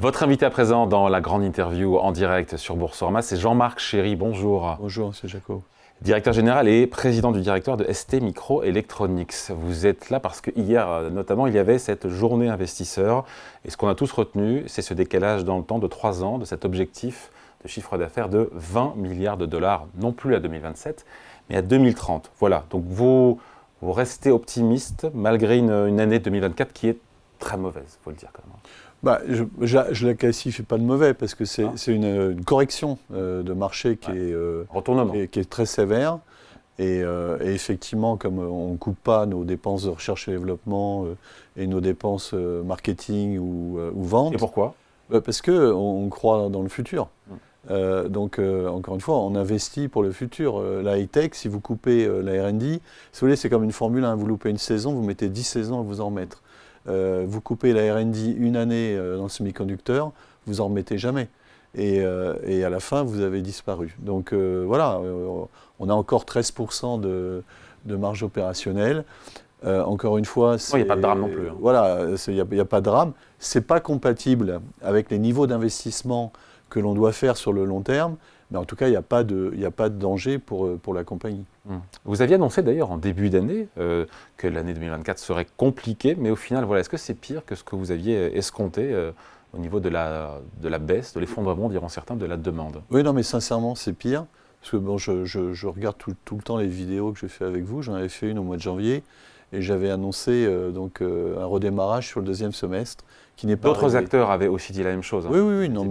Votre invité à présent dans la grande interview en direct sur Boursorama, c'est Jean-Marc Chéry. Bonjour. Bonjour, monsieur Jaco. Directeur général et président du directoire de ST Microelectronics. Vous êtes là parce que hier, notamment, il y avait cette journée investisseur. Et ce qu'on a tous retenu, c'est ce décalage dans le temps de 3 ans de cet objectif de chiffre d'affaires de 20 milliards de dollars, non plus à 2027, mais à 2030. Voilà, donc vous restez optimiste malgré une année 2024 qui est très mauvaise, il faut le dire quand même. Je la qualifie pas de mauvais parce que c'est une correction de marché qui est très sévère. Et effectivement, comme on ne coupe pas nos dépenses de recherche et développement et nos dépenses marketing ou vente. Et pourquoi ? Parce qu'on croit dans le futur. Donc, encore une fois, on investit pour le futur. La high-tech, si vous coupez la R&D, si vous voulez, c'est comme une Formule 1. Vous loupez une saison, vous mettez 10 saisons à vous en remettre. Vous coupez la R&D une année dans le semi-conducteur, vous en remettez jamais. Et à la fin, vous avez disparu. Donc voilà, on a encore 13% de marge opérationnelle. Encore une fois, il n'y a pas de drame non plus. Voilà, il n'y a pas de drame. Ce n'est pas compatible avec les niveaux d'investissement que l'on doit faire sur le long terme. Mais en tout cas, il n'y a pas de danger pour la compagnie. Vous aviez annoncé d'ailleurs en début d'année que l'année 2024 serait compliquée, mais au final, voilà, est-ce que c'est pire que ce que vous aviez escompté au niveau de la baisse, de l'effondrement, diront certains, de la demande ? Oui, non, mais sincèrement, c'est pire. Parce que bon, je regarde tout le temps les vidéos que je fais avec vous. J'en avais fait une au mois de janvier. Et j'avais annoncé un redémarrage sur le deuxième semestre qui n'est pas D'autres arrivé. acteurs avaient aussi dit la même chose. Oui, non,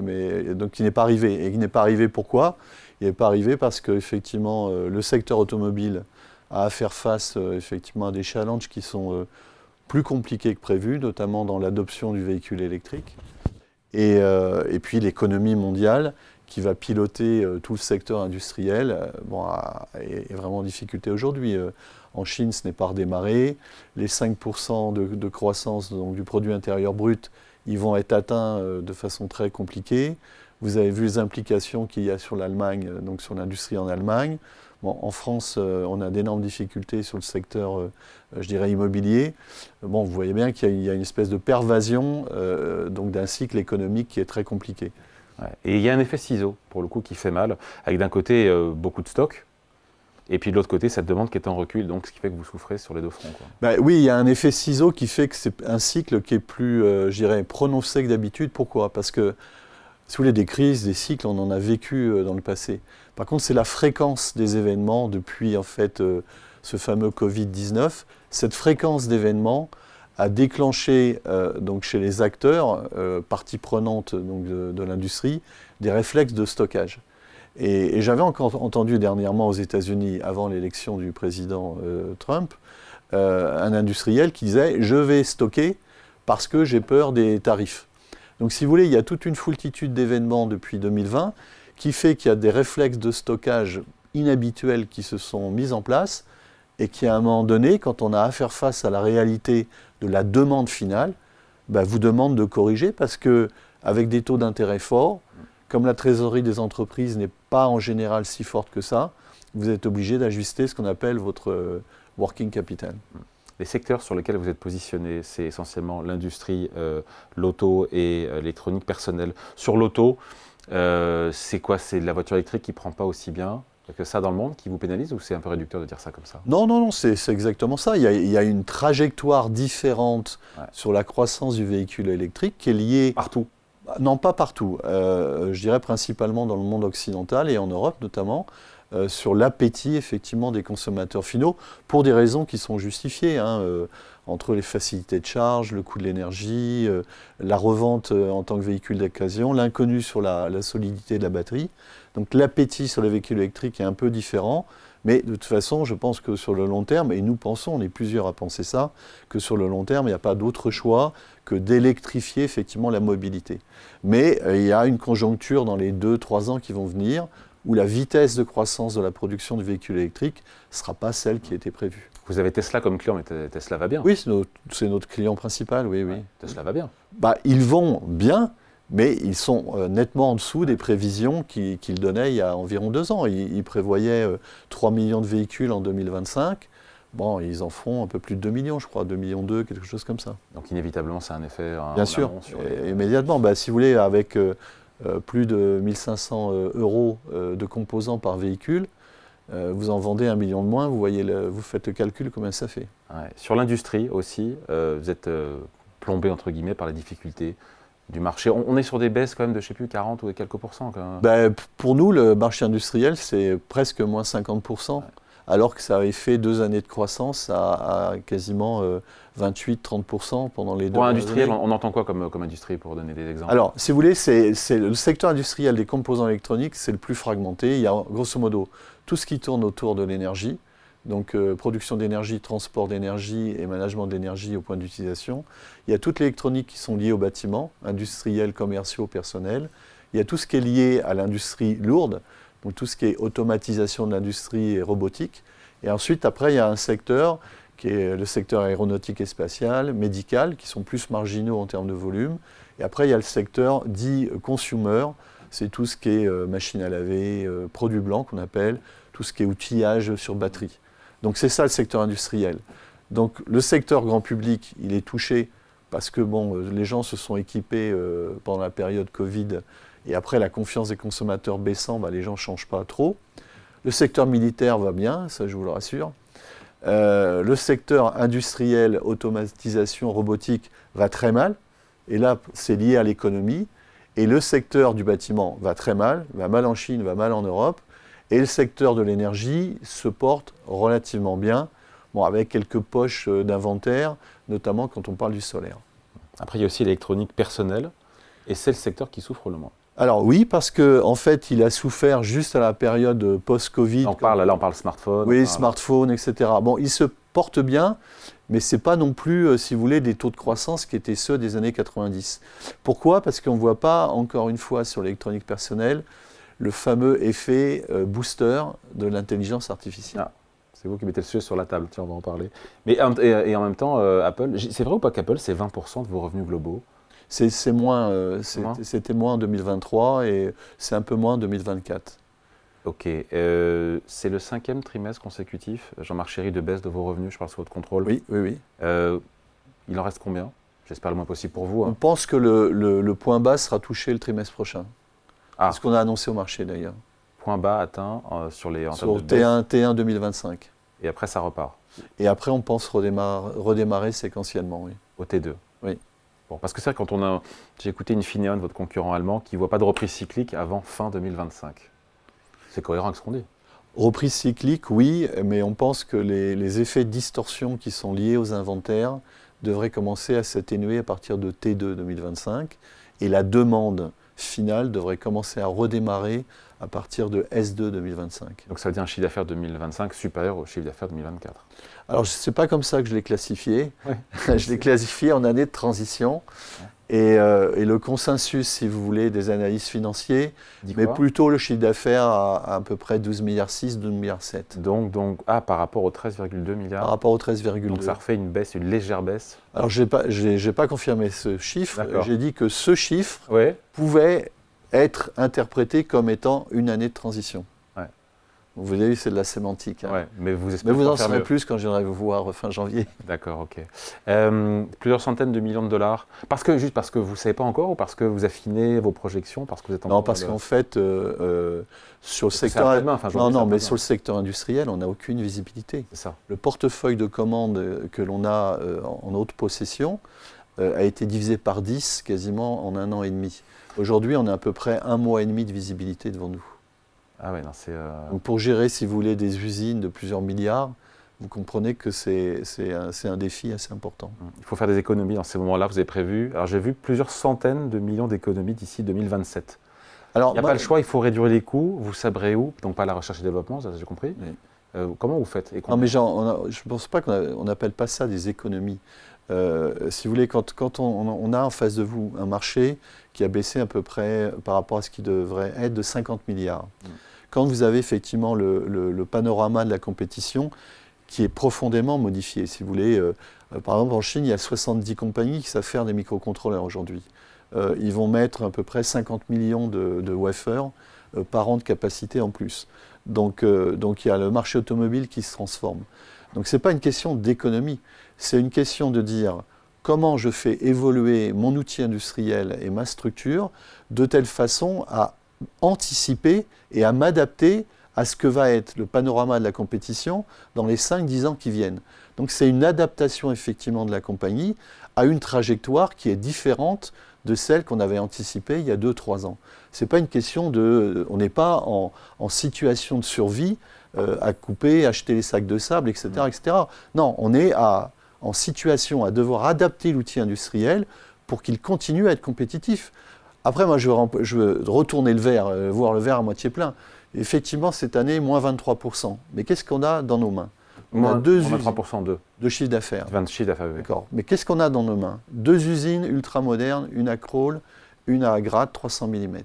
mais donc qui n'est pas arrivé. Et qui n'est pas arrivé pourquoi ? Il n'est pas arrivé parce qu'effectivement, le secteur automobile a à faire face effectivement à des challenges qui sont plus compliqués que prévu, notamment dans l'adoption du véhicule électrique. Et puis l'économie mondiale qui va piloter tout le secteur industriel est vraiment en difficulté aujourd'hui. En Chine, ce n'est pas redémarré. Les 5% de croissance donc, du produit intérieur brut, ils vont être atteints de façon très compliquée. Vous avez vu les implications qu'il y a sur l'Allemagne, donc sur l'industrie en Allemagne. Bon, en France, on a d'énormes difficultés sur le secteur, je dirais, immobilier. Bon, vous voyez bien qu'il y a une espèce de pervasion donc d'un cycle économique qui est très compliqué. Ouais. Et il y a un effet ciseau, pour le coup, qui fait mal, avec d'un côté beaucoup de stocks, et puis de l'autre côté, cette demande qui est en recul, donc ce qui fait que vous souffrez sur les deux fronts. Oui, il y a un effet ciseau qui fait que c'est un cycle qui est plus, je dirais, prononcé que d'habitude. Pourquoi ? Parce que, si vous voulez, des crises, des cycles, on en a vécu dans le passé. Par contre, c'est la fréquence des événements depuis, en fait, ce fameux Covid-19. Cette fréquence d'événements a déclenché, donc chez les acteurs, partie prenante donc, de l'industrie, des réflexes de stockage. Et j'avais encore entendu dernièrement aux États-Unis, avant l'élection du président Trump, un industriel qui disait « je vais stocker parce que j'ai peur des tarifs ». Donc si vous voulez, il y a toute une foultitude d'événements depuis 2020 qui fait qu'il y a des réflexes de stockage inhabituels qui se sont mis en place et qui, à un moment donné, quand on a à faire face à la réalité de la demande finale, vous demande de corriger parce qu'avec des taux d'intérêt forts, comme la trésorerie des entreprises n'est pas en général si forte que ça, vous êtes obligé d'ajuster ce qu'on appelle votre working capital. Les secteurs sur lesquels vous êtes positionné, c'est essentiellement l'industrie, l'auto et l'électronique personnelle. Sur l'auto, c'est quoi ? C'est la voiture électrique qui ne prend pas aussi bien que ça dans le monde, qui vous pénalise, ou c'est un peu réducteur de dire ça comme ça ? Non, c'est exactement ça. Il y a une trajectoire différente sur la croissance du véhicule électrique qui est liée... Partout ? Non, pas partout. Je dirais principalement dans le monde occidental et en Europe notamment, sur l'appétit effectivement des consommateurs finaux, pour des raisons qui sont justifiées, entre les facilités de charge, le coût de l'énergie, la revente en tant que véhicule d'occasion, l'inconnu sur la solidité de la batterie. Donc l'appétit sur les véhicules électriques est un peu différent, mais de toute façon, je pense que sur le long terme, et nous pensons, on est plusieurs à penser ça, que sur le long terme, il n'y a pas d'autre choix que d'électrifier effectivement la mobilité. Mais il y a une conjoncture dans les 2-3 ans qui vont venir où la vitesse de croissance de la production du véhicule électrique ne sera pas celle qui était prévue. Vous avez Tesla comme client, mais Tesla va bien. Oui, c'est notre client principal, oui. Ouais, Tesla va bien. Ils vont bien, mais ils sont nettement en dessous des prévisions qu'ils donnaient il y a environ 2 ans. Ils prévoyaient 3 millions de véhicules en 2025. Bon, ils en feront un peu plus de 2 millions, je crois, 2,2 millions, quelque chose comme ça. Donc inévitablement, c'est un effet Bien sûr, immédiatement. Si vous voulez, avec plus de 1500 euros de composants par véhicule, vous en vendez 1 million de moins, vous faites le calcul combien ça fait. Ouais. Sur l'industrie aussi, vous êtes plombé entre guillemets par les difficultés du marché. On est sur des baisses quand même de, je sais plus, 40 ou quelques pourcents quand même. Pour nous, le marché industriel, c'est presque moins 50%, alors que ça avait fait 2 années de croissance à quasiment 28-30% pendant les 2 Pour industriel, années. on entend quoi comme industrie, pour donner des exemples? Alors, si vous voulez, c'est le secteur industriel des composants électroniques, c'est le plus fragmenté. Il y a grosso modo tout ce qui tourne autour de l'énergie, donc production d'énergie, transport d'énergie et management d'énergie au point d'utilisation. Il y a toute l'électronique qui sont liées au bâtiment, industriels, commerciaux, personnels. Il y a tout ce qui est lié à l'industrie lourde, donc tout ce qui est automatisation de l'industrie et robotique. Et ensuite, après, il y a un secteur qui est le secteur aéronautique et spatial, médical, qui sont plus marginaux en termes de volume. Et après, il y a le secteur dit consumer, c'est tout ce qui est machine à laver, produits blancs qu'on appelle, tout ce qui est outillage sur batterie. Donc c'est ça le secteur industriel. Donc le secteur grand public, il est touché parce que les gens se sont équipés pendant la période Covid et après la confiance des consommateurs baissant, les gens ne changent pas trop. Le secteur militaire va bien, ça je vous le rassure. Le secteur industriel, automatisation, robotique va très mal. Et là, c'est lié à l'économie. Et le secteur du bâtiment va très mal, va mal en Chine, va mal en Europe. Et le secteur de l'énergie se porte relativement bien, avec quelques poches d'inventaire, notamment quand on parle du solaire. Après, il y a aussi l'électronique personnelle, et c'est le secteur qui souffre le moins. Alors oui, parce qu'en fait, il a souffert juste à la période post-Covid. Là, on parle smartphone. Oui, smartphone, etc. Il se porte bien, mais ce n'est pas non plus, si vous voulez, des taux de croissance qui étaient ceux des années 90. Pourquoi? Parce qu'on ne voit pas, encore une fois, sur l'électronique personnelle, le fameux effet booster de l'intelligence artificielle. Ah, c'est vous qui mettez le sujet sur la table, tiens, on va en parler. Mais et en même temps, Apple, c'est vrai ou pas qu'Apple, c'est 20% de vos revenus globaux? C'est moins, c'était moins en 2023 et c'est un peu moins en 2024. Ok, c'est le 5e trimestre consécutif, Jean-Marc Chéry, de baisse de vos revenus, je parle sous votre contrôle. Oui. Il en reste combien? J'espère le moins possible pour vous. On pense que le point bas sera touché le trimestre prochain. C'est ce qu'on a annoncé au marché d'ailleurs. Point bas atteint sur T1 2025. Et après, ça repart. Et après, on pense redémarrer séquentiellement, oui. Au T2. Oui. Bon, parce que c'est vrai, j'ai écouté Infineon, votre concurrent allemand, qui ne voit pas de reprise cyclique avant fin 2025. C'est cohérent avec ce qu'on dit. Reprise cyclique, oui, mais on pense que les effets de distorsion qui sont liés aux inventaires devraient commencer à s'atténuer à partir de T2 2025. Et la demande finale devrait commencer à redémarrer à partir de S2 2025. Donc ça veut dire un chiffre d'affaires 2025 supérieur au chiffre d'affaires 2024. Alors ce n'est pas comme ça que je l'ai classifié. Ouais. Je l'ai classifié en année de transition. Et le consensus, si vous voulez, des analystes financiers, mais plutôt le chiffre d'affaires à peu près 12,6 milliards, 12,7 milliards. Donc par rapport aux 13,2 milliards. Par rapport aux 13,2. Donc ça refait une légère baisse. Alors je n'ai pas confirmé ce chiffre. J'ai dit que ce chiffre pouvait être interprété comme étant une année de transition. Ouais. Vous avez vu, c'est de la sémantique. Hein. Ouais, mais vous en saurez plus quand je viendrai vous voir fin janvier. D'accord, ok. Plusieurs centaines de millions de dollars. Juste parce que vous ne savez pas encore ou parce que vous affinez vos projections, parce que vous êtes Non, parce qu'en fait, sur le secteur... sur le secteur industriel, on n'a aucune visibilité. C'est ça. Le portefeuille de commandes que l'on a en haute possession a été divisé par 10 quasiment en 1 an et demi. Aujourd'hui, on a à peu près 1 mois et demi de visibilité devant nous. Ah ouais, non, c'est... Donc pour gérer, si vous voulez, des usines de plusieurs milliards, vous comprenez que c'est un défi assez important. Il faut faire des économies dans ces moments-là, vous avez prévu. Alors j'ai vu plusieurs centaines de millions d'économies d'ici 2027. Alors, il n'y a pas le choix, il faut réduire les coûts, vous sabrez où, donc pas la recherche et développement, ça j'ai compris. Oui. Comment vous faites? Non mais je ne pense pas qu'on n'appelle pas ça des économies. Si vous voulez, quand on a en face de vous un marché qui a baissé à peu près par rapport à ce qui devrait être de 50 milliards, quand vous avez effectivement le panorama de la compétition qui est profondément modifié, si vous voulez, par exemple en Chine, il y a 70 compagnies qui savent faire des microcontrôleurs aujourd'hui. Ils vont mettre à peu près 50 millions de wafers par an de capacité en plus. Donc il y a le marché automobile qui se transforme. Donc ce n'est pas une question d'économie, c'est une question de dire comment je fais évoluer mon outil industriel et ma structure de telle façon à anticiper et à m'adapter à ce que va être le panorama de la compétition dans les 5-10 ans qui viennent. Donc c'est une adaptation effectivement de la compagnie à une trajectoire qui est différente de celle qu'on avait anticipée il y a 2-3 ans. Ce n'est pas une question de... On n'est pas en situation de survie à couper, acheter les sacs de sable, etc. etc. Non, on est en situation à devoir adapter l'outil industriel pour qu'il continue à être compétitif. Après, moi, je veux retourner le verre, voir le verre à moitié plein. Effectivement, cette année, moins 23%. Mais qu'est-ce qu'on a dans nos mains? On a 23% de chiffre d'affaires. 20 chiffre d'affaires, oui. D'accord. Mais qu'est-ce qu'on a dans nos mains? 2 usines ultramodernes, une à Crolles, une à Gratte, 300 mm.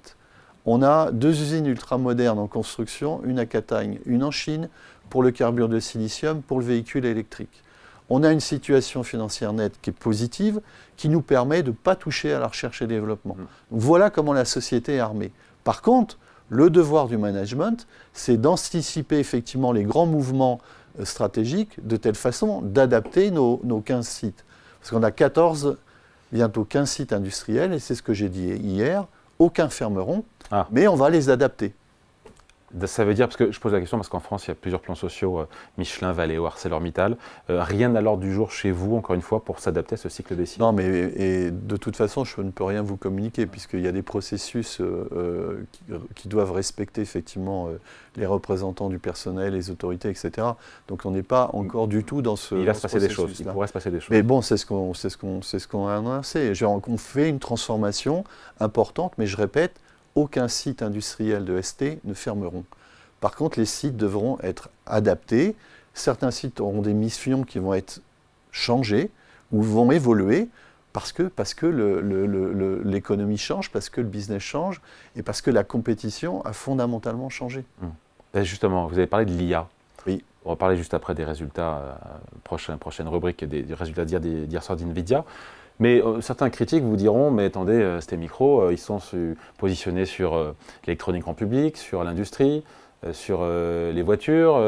On a 2 usines ultramodernes en construction, une à Catagne, une en Chine, pour le carbure de silicium, pour le véhicule électrique. On a une situation financière nette qui est positive, qui nous permet de ne pas toucher à la recherche et développement. Donc voilà comment la société est armée. Par contre, le devoir du management, c'est d'anticiper effectivement les grands mouvements stratégiques de telle façon d'adapter nos 15 sites. Parce qu'on a 14, bientôt 15 sites industriels, et c'est ce que j'ai dit hier, aucun fermeront, mais on va les adapter. Ça veut dire, parce que je pose la question, parce qu'en France, il y a plusieurs plans sociaux, Michelin, Valeo, ArcelorMittal, rien à l'ordre du jour chez vous, encore une fois, pour s'adapter à ce cycle des cycles. Non, mais et de toute façon, je ne peux rien vous communiquer, puisqu'il y a des processus qui doivent respecter effectivement les représentants du personnel, les autorités, etc. Donc on n'est pas encore du tout dans ce. Il va se passer des choses, il pourrait se passer des choses. Mais bon, c'est ce qu'on a annoncé. On fait une transformation importante, mais je répète, aucun site industriel de ST ne fermeront. Par contre, les sites devront être adaptés. Certains sites auront des missions qui vont être changées ou vont évoluer parce que l'économie change, parce que le business change et parce que la compétition a fondamentalement changé. Et justement, vous avez parlé de l'IA. Oui. On va parler juste après des résultats, prochaine rubrique, des résultats d'hier soir d'NVIDIA. Mais certains critiques vous diront, mais attendez, STMicro, ils sont positionnés sur l'électronique en public, sur l'industrie, sur les voitures,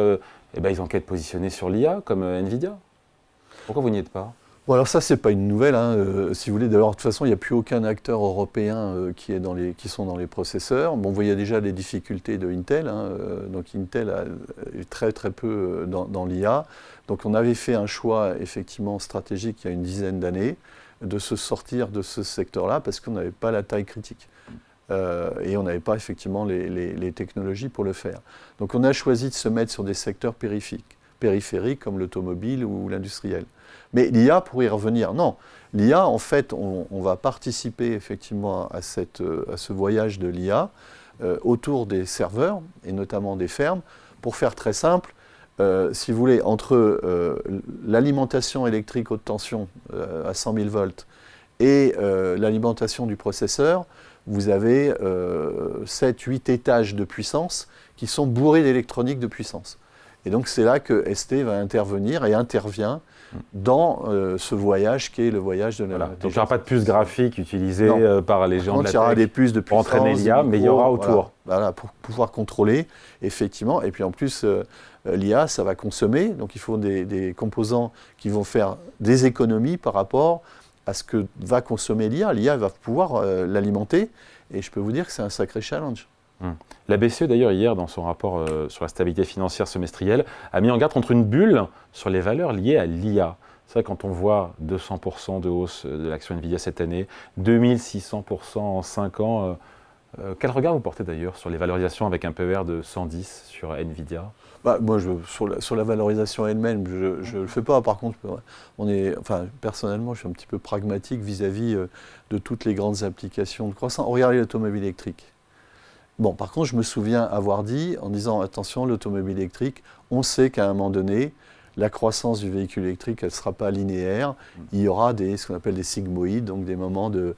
et ben ils ont qu'à être positionnés sur l'IA, comme NVIDIA. Pourquoi vous n'y êtes pas? Bon, alors ça, c'est pas une nouvelle, si vous voulez. D'ailleurs, de toute façon, il n'y a plus aucun acteur européen qui sont dans les processeurs. Bon, vous voyez déjà les difficultés de Intel. Donc Intel est très très peu dans l'IA. Donc on avait fait un choix effectivement stratégique il y a une dizaine d'années de se sortir de ce secteur-là parce qu'on n'avait pas la taille critique. Et on n'avait pas effectivement les technologies pour le faire. Donc on a choisi de se mettre sur des secteurs périphériques comme l'automobile ou l'industriel. Mais l'IA, pour y revenir, non. L'IA, en fait, on va participer effectivement à ce voyage de l'IA autour des serveurs, et notamment des fermes. Pour faire très simple, si vous voulez, entre l'alimentation électrique haute tension à 100 000 volts et l'alimentation du processeur, vous avez 7-8 étages de puissance qui sont bourrés d'électronique de puissance. Et donc c'est là que ST va intervenir et intervient dans ce voyage qui est le voyage de la... Voilà. Donc il n'y aura pas de puce graphique utilisée par les géants de la tech. Il y aura des puces de puissance pour entraîner l'IA, mais il y aura autour. Voilà, pour pouvoir contrôler, effectivement. Et puis en plus, l'IA, ça va consommer. Donc il faut des composants qui vont faire des économies par rapport à ce que va consommer l'IA. L'IA va pouvoir l'alimenter. Et je peux vous dire que c'est un sacré challenge. La BCE, d'ailleurs, hier, dans son rapport sur la stabilité financière semestrielle, a mis en garde contre une bulle sur les valeurs liées à l'IA. C'est vrai, quand on voit 200% de hausse de l'action NVIDIA cette année, 2600% en 5 ans, quel regard vous portez d'ailleurs sur les valorisations avec un PER de 110 sur NVIDIA? Moi, sur la valorisation elle-même, je ne le fais pas. Par contre, personnellement, je suis un petit peu pragmatique vis-à-vis de toutes les grandes applications de croissance. Regardez l'automobile électrique. Bon, par contre, je me souviens avoir dit, en disant, attention, l'automobile électrique, on sait qu'à un moment donné, la croissance du véhicule électrique, elle ne sera pas linéaire. Il y aura ce qu'on appelle des sigmoïdes, donc des moments de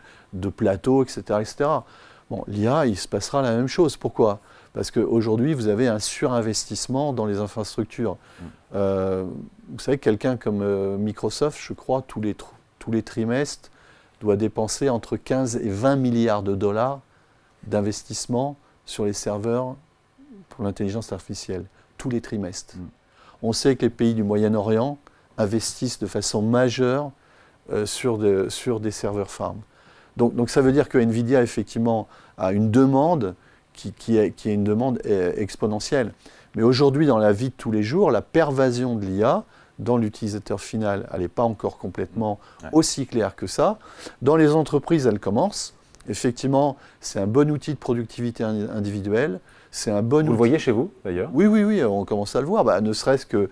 plateau, etc., etc. Bon, l'IA, il se passera la même chose. Pourquoi? Parce qu'aujourd'hui, vous avez un surinvestissement dans les infrastructures. Vous savez, quelqu'un comme Microsoft, je crois, tous les trimestres, doit dépenser entre 15 et 20 milliards de dollars d'investissement sur les serveurs pour l'intelligence artificielle, tous les trimestres. On sait que les pays du Moyen-Orient investissent de façon majeure sur des serveurs farm. Donc ça veut dire que NVIDIA, effectivement, a une demande qui est une demande exponentielle. Mais aujourd'hui, dans la vie de tous les jours, la pervasion de l'IA dans l'utilisateur final, elle n'est pas encore complètement aussi claire que ça. Dans les entreprises, elle commence. Effectivement, c'est un bon outil de productivité individuelle. C'est un bon outil. Vous le voyez chez vous, d'ailleurs? Oui, on commence à le voir. Ne serait-ce que,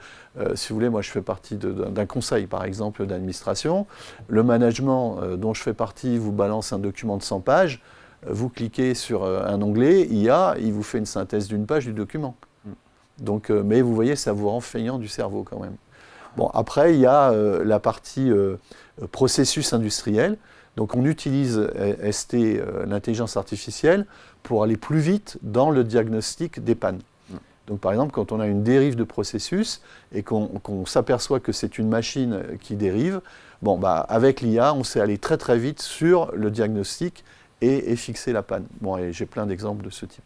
si vous voulez, moi je fais partie d'un conseil, par exemple, d'administration. Le management dont je fais partie vous balance un document de 100 pages. Vous cliquez sur un onglet, IA, il vous fait une synthèse d'une page du document. Donc, mais vous voyez, ça vous rend feignant du cerveau quand même. Bon, après, il y a la partie processus industriel. Donc on utilise ST, l'intelligence artificielle, pour aller plus vite dans le diagnostic des pannes. Donc par exemple, quand on a une dérive de processus et qu'on s'aperçoit que c'est une machine qui dérive, avec l'IA, on sait aller très très vite sur le diagnostic et fixer la panne. Bon, et j'ai plein d'exemples de ce type.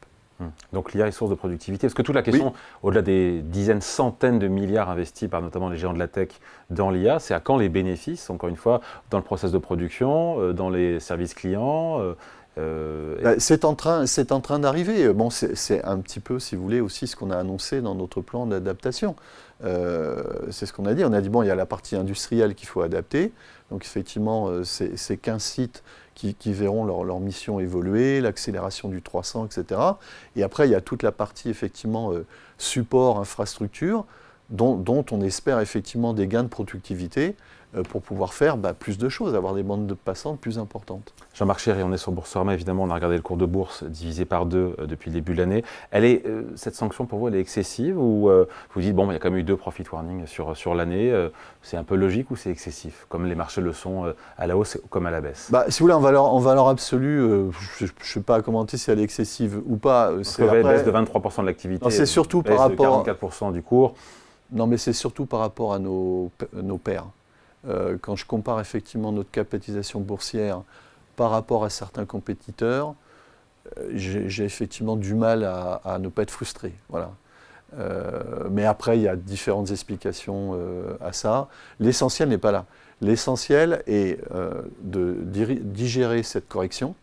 Donc l'IA est source de productivité. Est-ce que toute la question, au-delà des dizaines, centaines de milliards investis par notamment les géants de la tech dans l'IA, c'est à quand les bénéfices, encore une fois, dans le process de production, dans les services clients C'est en train d'arriver. Bon, c'est un petit peu, si vous voulez, aussi ce qu'on a annoncé dans notre plan d'adaptation. C'est ce qu'on a dit. On a dit, bon, il y a la partie industrielle qu'il faut adapter. Donc effectivement, c'est 15 sites qui verront leur mission évoluer, l'accélération du 300, etc. Et après, il y a toute la partie, effectivement, support, infrastructure, dont on espère effectivement des gains de productivité pour pouvoir faire plus de choses, avoir des bandes passantes plus importantes. Jean-Marc Chéry, on est sur Boursorama, évidemment, on a regardé le cours de bourse divisé par 2 depuis le début de l'année. Cette sanction, pour vous, elle est excessive ou vous dites, bon, il y a quand même eu 2 profit warnings sur l'année, c'est un peu logique ou c'est excessif, comme les marchés le sont à la hausse comme à la baisse? Si vous voulez, en valeur absolue, je ne sais pas commenter si elle est excessive ou pas. C'est après baisse de 23% de l'activité, c'est surtout par rapport de 44% du cours. Non, mais c'est surtout par rapport à nos pairs. Quand je compare effectivement notre capitalisation boursière par rapport à certains compétiteurs, j'ai effectivement du mal à ne pas être frustré. Voilà. Mais après, il y a différentes explications à ça. L'essentiel n'est pas là. L'essentiel est de digérer cette correction,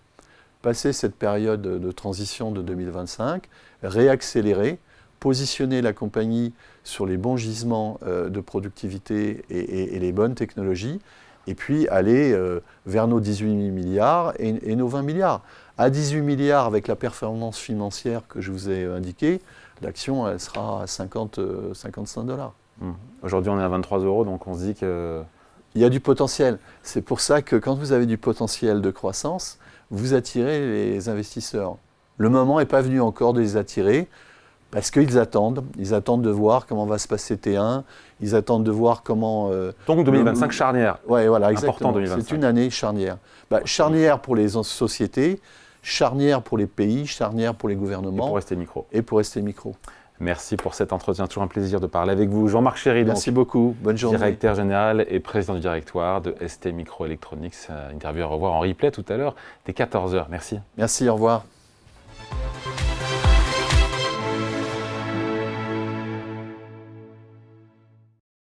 passer cette période de transition de 2025, réaccélérer, positionner la compagnie sur les bons gisements de productivité et les bonnes technologies, et puis aller vers nos 18 milliards et nos 20 milliards. À 18 milliards, avec la performance financière que je vous ai indiquée, l'action elle sera à 55 $. Aujourd'hui, on est à 23 €, donc on se dit que... Il y a du potentiel. C'est pour ça que quand vous avez du potentiel de croissance, vous attirez les investisseurs. Le moment n'est pas venu encore de les attirer, parce qu'ils attendent de voir comment va se passer T1, ils attendent de voir comment... Donc 2025 charnière. Oui, voilà, exactement. Important 2025. C'est une année charnière. Charnière pour les sociétés, charnière pour les pays, charnière pour les gouvernements. Et pour ST Micro. Merci pour cet entretien, toujours un plaisir de parler avec vous. Jean-Marc Chéry, merci beaucoup, bonne journée. Directeur général et président du directoire de ST Microelectronics. Interview à revoir en replay tout à l'heure dès 14 h. Merci. Merci, au revoir.